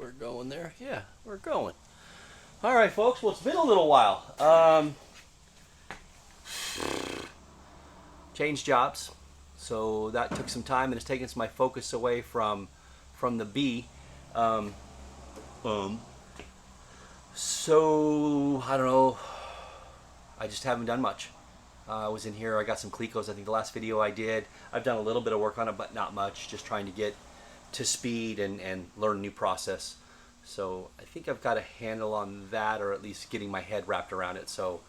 We're going there. Yeah, we're going. All right, folks. Well, it's been a little while. Changed jobs, so that took some time, and it's taken my focus away from the bee. Um, um, so I don't know. I just haven't done much. I was in here. I got some Clecos. I think the last video I did, I've done a little bit of work on it, but not much. Just trying to get to speed and learn a new process. So I think I've got a handle on that, or at least getting my head wrapped around it. So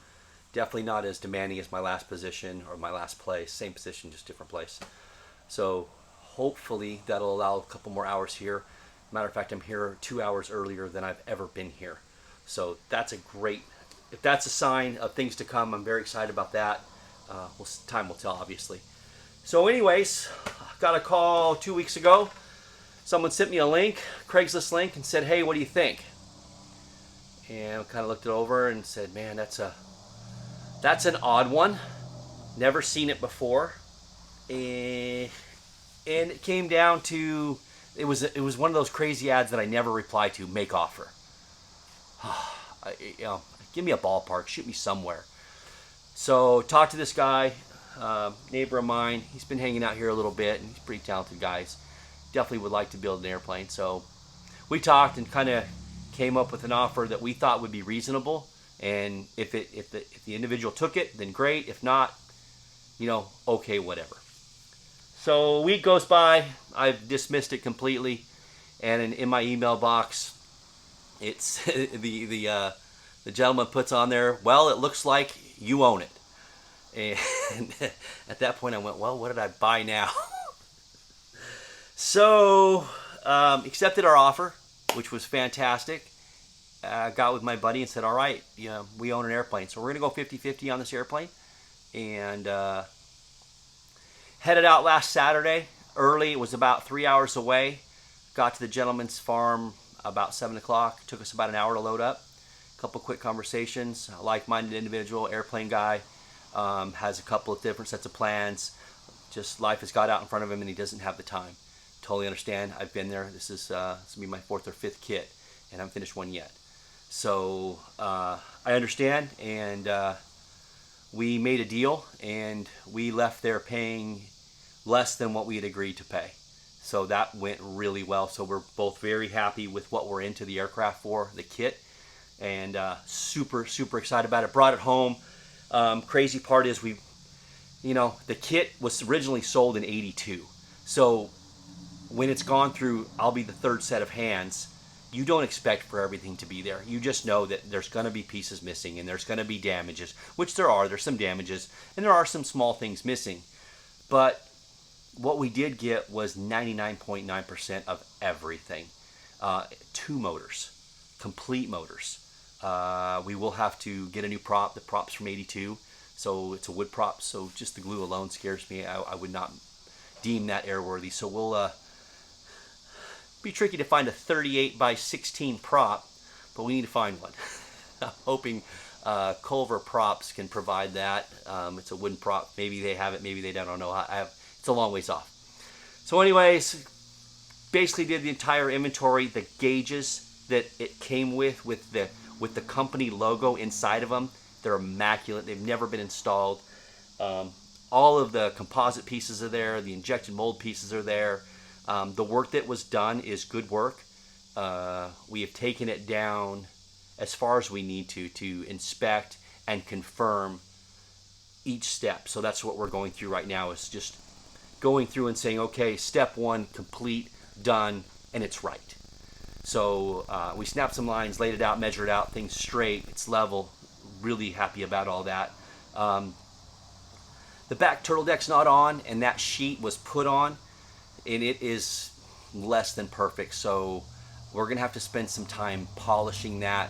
definitely not as demanding as my last position or my last place. Same position, just different place. So hopefully that'll allow a couple more hours here. Matter of fact, I'm here 2 hours earlier than I've ever been here. So that's a great, if that's a sign of things to come, I'm very excited about that. Well, time will tell, obviously. So anyways, got a call 2 weeks ago. Someone sent me a link, Craigslist link, and said, hey, what do you think? And I kind of looked it over and said, man, that's an odd one. Never seen it before. And it came down to, it was one of those crazy ads that I never reply to, make offer. Give me a ballpark, shoot me somewhere. So talked to this guy, neighbor of mine. He's been hanging out here a little bit, and he's a pretty talented guy. Definitely would like to build an airplane. So we talked and kind of came up with an offer that we thought would be reasonable. And if the individual took it, then great. If not, okay, whatever. So a week goes by. I've dismissed it completely, and in my email box, it's the gentleman puts on there, well, it looks like you own it. And at that point, I went, well, what did I buy now? So accepted our offer, which was fantastic. Got with my buddy and said, all right, we own an airplane, so we're going to go 50-50 on this airplane. And headed out last Saturday early. It was about 3 hours away. Got to the gentleman's farm about 7 o'clock. Took us about an hour to load up. A couple quick conversations. A like-minded individual, airplane guy, has a couple of different sets of plans. Just life has got out in front of him and he doesn't have the time. Totally understand. I've been there. This is going to be my 4th or 5th kit, and I haven't finished one yet. So I understand, and we made a deal, and we left there paying less than what we had agreed to pay. So that went really well. So we're both very happy with what we're into the aircraft for, the kit, and super, super excited about it. Brought it home. Crazy part is the kit was originally sold in '82. So when it's gone through, I'll be the 3rd set of hands. You don't expect for everything to be there. You just know that there's going to be pieces missing and there's going to be damages, which there are. There's some damages and there are some small things missing. But what we did get was 99.9% of everything. 2 motors, complete motors. We will have to get a new prop. The prop's from '82, so it's a wood prop. So just the glue alone scares me. I would not deem that airworthy. So we'll be tricky to find a 38 by 16 prop, but we need to find one. I'm hoping Culver Props can provide that. It's a wooden prop. Maybe they have it. Maybe they don't. I don't know. It's a long ways off. So anyways, basically did the entire inventory. The gauges that it came with the company logo inside of them, they're immaculate. They've never been installed. All of the composite pieces are there. The injected mold pieces are there. The work that was done is good work. We have taken it down as far as we need to inspect and confirm each step. So that's what we're going through right now, is just going through and saying, okay, step 1 complete, done, and it's right. So we snapped some lines, laid it out, measured it out, things straight, it's level. Really happy about all that. The back turtle deck's not on, and that sheet was put on, and it is less than perfect. So we're gonna have to spend some time polishing that,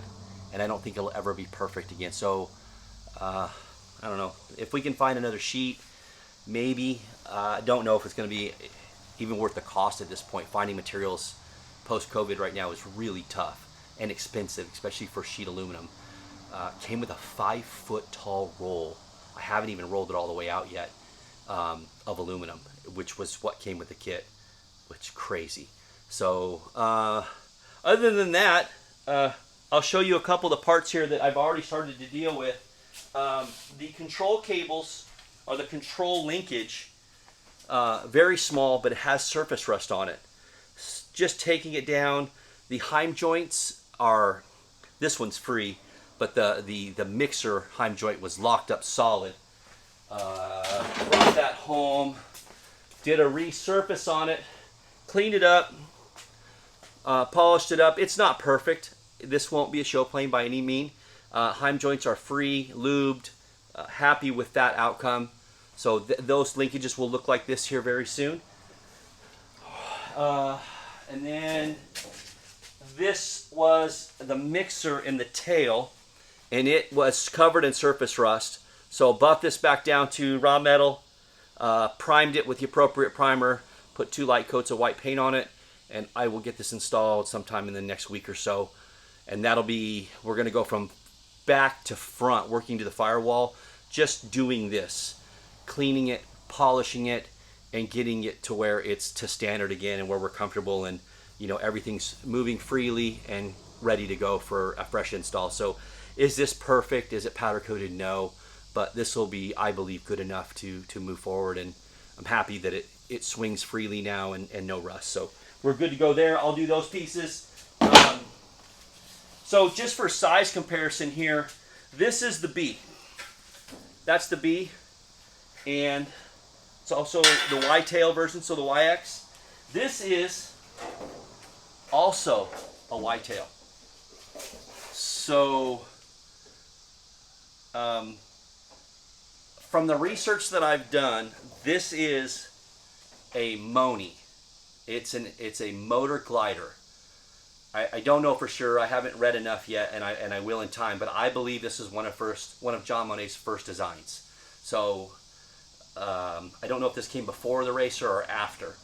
and I don't think it'll ever be perfect again. So I don't know if we can find another sheet, maybe. I don't know if it's gonna be even worth the cost at this point. Finding materials post-COVID right now is really tough and expensive, especially for sheet aluminum. Came with a 5-foot tall roll. I haven't even rolled it all the way out yet, of aluminum, which was what came with the kit, which is crazy. So Other than that, I'll show you a couple of the parts here that I've already started to deal with. The control cables or the control linkage, very small, but it has surface rust on it. Just taking it down. The Heim joints are, this one's free, but the mixer Heim joint was locked up solid. Brought that home, did a resurface on it, cleaned it up, polished it up. It's not perfect. This won't be a show plane by any mean. Heim joints are free, lubed, happy with that outcome. So those linkages will look like this here very soon. And then this was the mixer in the tail, and it was covered in surface rust. So buffed this back down to raw metal, primed it with the appropriate primer, put 2 light coats of white paint on it, and I will get this installed sometime in the next week or so. And that'll be, we're going to go from back to front, working to the firewall, just doing this, cleaning it, polishing it, and getting it to where it's to standard again and where we're comfortable and, you know, everything's moving freely and ready to go for a fresh install. So is this perfect? Is it powder coated? No, but this will be, I believe, good enough to move forward, and I'm happy that it swings freely now and no rust. So we're good to go there. I'll do those pieces. So just for size comparison here, this is the B. That's the B, and it's also the Y-tail version, so the YX. This is also a Y-tail. So from the research that I've done, this is a Moni. It's a motor glider. I don't know for sure. I haven't read enough yet, and I will in time. But I believe this is one of John Moni's first designs. So I don't know if this came before the racer or after.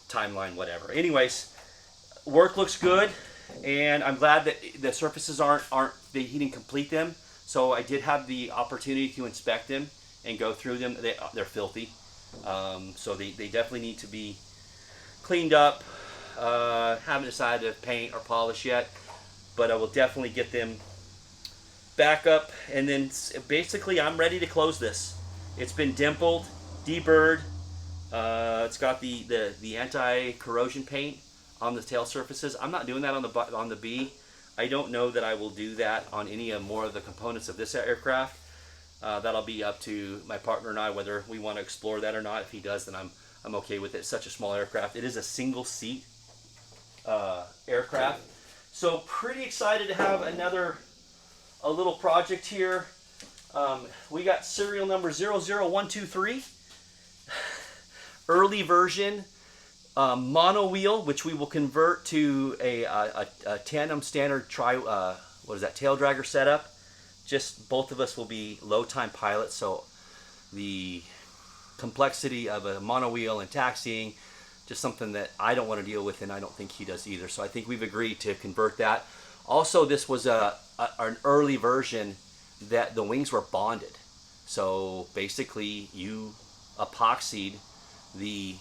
Timeline, whatever. Anyways, work looks good, and I'm glad that the surfaces he didn't complete them. So I did have the opportunity to inspect them and go through them. They're filthy, so they definitely need to be cleaned up. Haven't decided to paint or polish yet, but I will definitely get them back up, and then basically I'm ready to close this. It's been dimpled, deburred. It's got the anti-corrosion paint on the tail surfaces. I'm not doing that on the B. I don't know that I will do that on any more of the components of this aircraft. That'll be up to my partner and I whether we want to explore that or not. If he does, then I'm okay with it. It's such a small aircraft. It is a single seat aircraft, so pretty excited to have a little project here. We got serial number 00123, early version mono wheel, which we will convert to a tandem standard tail dragger setup. Just both of us will be low time pilots, so the complexity of a mono wheel and taxiing, just something that I don't want to deal with, and I don't think he does either. So I think we've agreed to convert that. Also, this was an early version that the wings were bonded. So basically, you epoxied the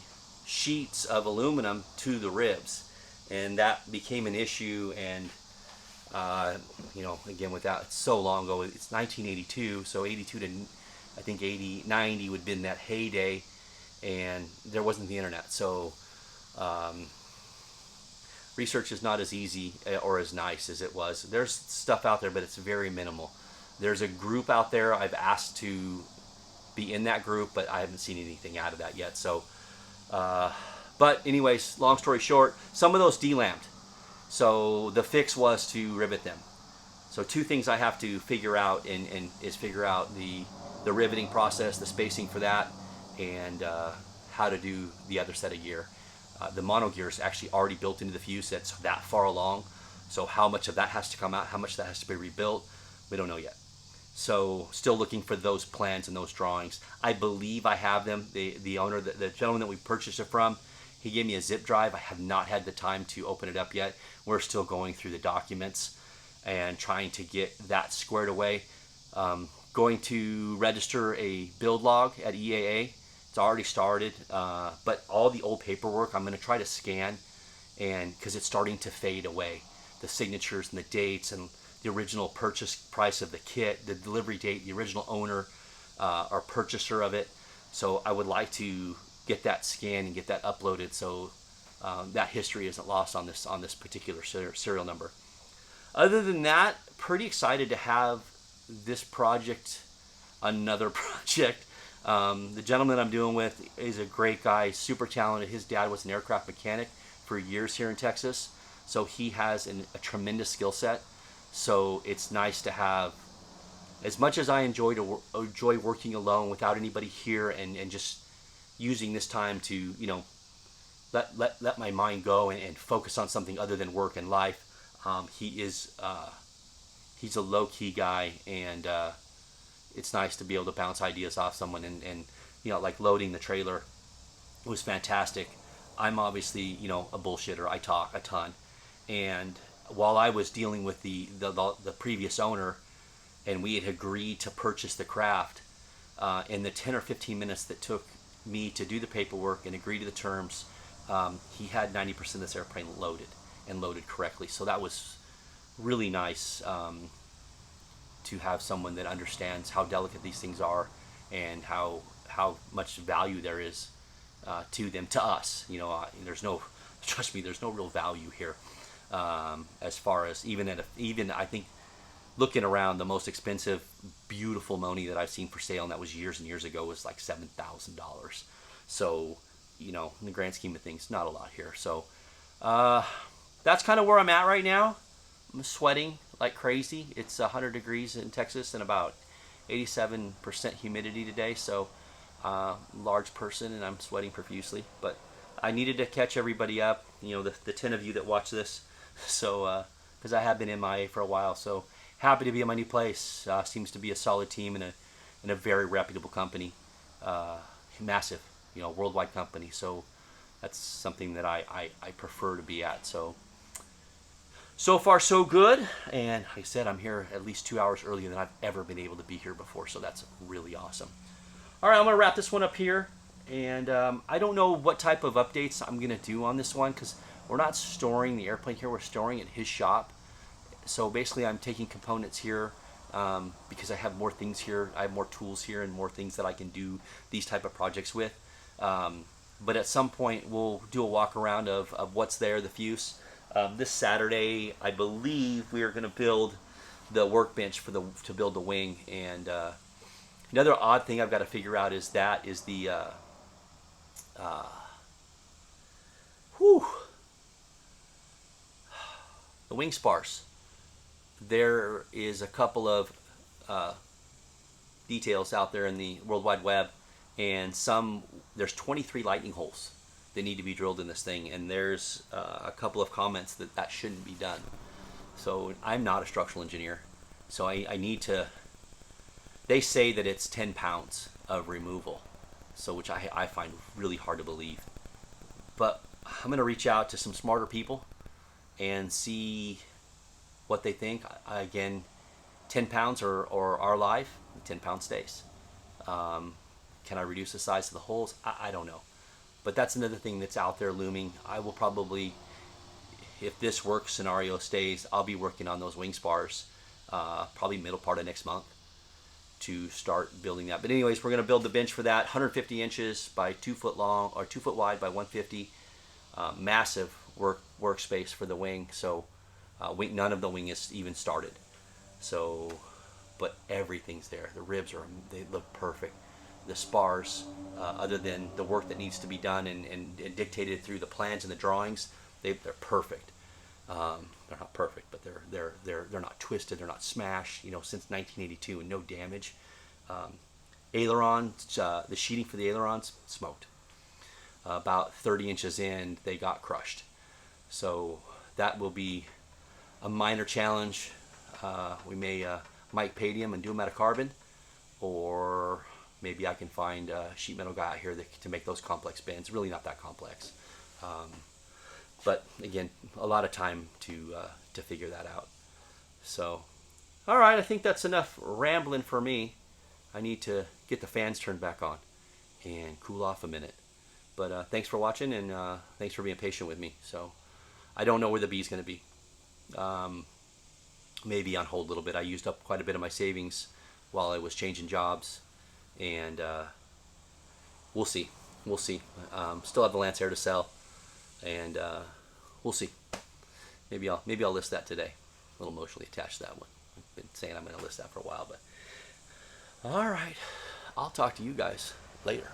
sheets of aluminum to the ribs, and that became an issue. And again, it's so long ago. It's 1982, so 82 to I think 90 would have been that heyday, and there wasn't the internet, so research is not as easy or as nice as it was. There's stuff out there, but it's very minimal. There's a group out there. I've asked to be in that group, but I haven't seen anything out of that yet. So, but anyways, long story short, some of those delamped. So the fix was to rivet them. So 2 things I have to figure out is figure out the riveting process, the spacing for that, and how to do the other set of gear. The mono gear is actually already built into the fuse. That's that far along. So how much of that has to come out, how much that has to be rebuilt, we don't know yet. So still looking for those plans and those drawings. I believe I have them. The owner, the gentleman that we purchased it from, he gave me a zip drive. I have not had the time to open it up yet. We're still going through the documents and trying to get that squared away. Going to register a build log at EAA. It's already started, but all the old paperwork I'm going to try to scan and because it's starting to fade away, the signatures and the dates and the original purchase price of the kit, the delivery date, the original owner or purchaser of it. So I would like to get that scanned and get that uploaded so that history isn't lost on this particular serial number. Other than that, pretty excited to have this project, another project. The gentleman I'm doing with is a great guy, super talented. His dad was an aircraft mechanic for years here in Texas, so he has a tremendous skill set. So it's nice to have, as much as I enjoy working alone without anybody here and just using this time to, you know, let my mind go and focus on something other than work and life. He's a low-key guy, and it's nice to be able to bounce ideas off someone. And you know, like loading the trailer was fantastic. I'm obviously, you know, a bullshitter. I talk a ton, and while I was dealing with the previous owner, and we had agreed to purchase the craft, in the 10 or 15 minutes that took me to do the paperwork and agree to the terms, he had 90% of this airplane loaded and loaded correctly. So that was really nice to have someone that understands how delicate these things are and how much value there is to them, to us. You know, trust me, there's no real value here as far as even I think looking around, the most expensive, beautiful Moni that I've seen for sale, and that was years and years ago, was like $7,000. So, you know, in the grand scheme of things, not a lot here. So that's kind of where I'm at right now. I'm sweating like crazy. It's 100 degrees in Texas and about 87% humidity today. So large person, and I'm sweating profusely. But I needed to catch everybody up, you know, the 10 of you that watch this. So because I have been MIA for a while. So happy to be at my new place. Seems to be a solid team and a very reputable company. Massive, you know, worldwide company. So that's something that I prefer to be at. So far so good. And like I said, I'm here at least 2 hours earlier than I've ever been able to be here before. So that's really awesome. All right, I'm going to wrap this one up here. And I don't know what type of updates I'm going to do on this one, because we're not storing the airplane here. We're storing it at his shop. So basically I'm taking components here because I have more things here. I have more tools here and more things that I can do these type of projects with. But at some point we'll do a walk around of what's there, the fuse. This Saturday, I believe we are going to build the workbench to build the wing. And another odd thing I've got to figure out is the wing spars. There is a couple of details out there in the World Wide Web, and there's 23 lightning holes that need to be drilled in this thing, and there's a couple of comments that shouldn't be done. So I'm not a structural engineer, so I need to. They say that it's 10 pounds of removal, so which I find really hard to believe. But I'm going to reach out to some smarter people and see what they think. Again, 10 pounds or our life, 10 pound stays. Can I reduce the size of the holes? I don't know. But that's another thing that's out there looming. I will probably, if this work scenario stays, I'll be working on those wing spars probably middle part of next month to start building that. But anyways, we're going to build the bench for that, 150 inches by 2 foot long, or 2 foot wide by 150. Massive workspace for the wing. So none of the wing is even started. So, but everything's there. The ribs they look perfect. The spars, other than the work that needs to be done and dictated through the plans and the drawings, they're perfect. They're not perfect, but they're not twisted. They're not smashed. You know, since 1982, and no damage. Ailerons, the sheeting for the ailerons smoked. About 30 inches in, they got crushed. So that will be a minor challenge. We may Mike Padium and do them out of carbon, or maybe I can find a sheet metal guy out here to make those complex bends. Really not that complex. But again, a lot of time to figure that out. So, all right, I think that's enough rambling for me. I need to get the fans turned back on and cool off a minute. But thanks for watching, and thanks for being patient with me. So I don't know where the B is going to be. Maybe on hold a little bit. I used up quite a bit of my savings while I was changing jobs, and we'll see. We'll see. Still have the Lancer to sell, and we'll see. Maybe I'll list that today. A little emotionally attached to that one. I've been saying I'm going to list that for a while, but all right. I'll talk to you guys later.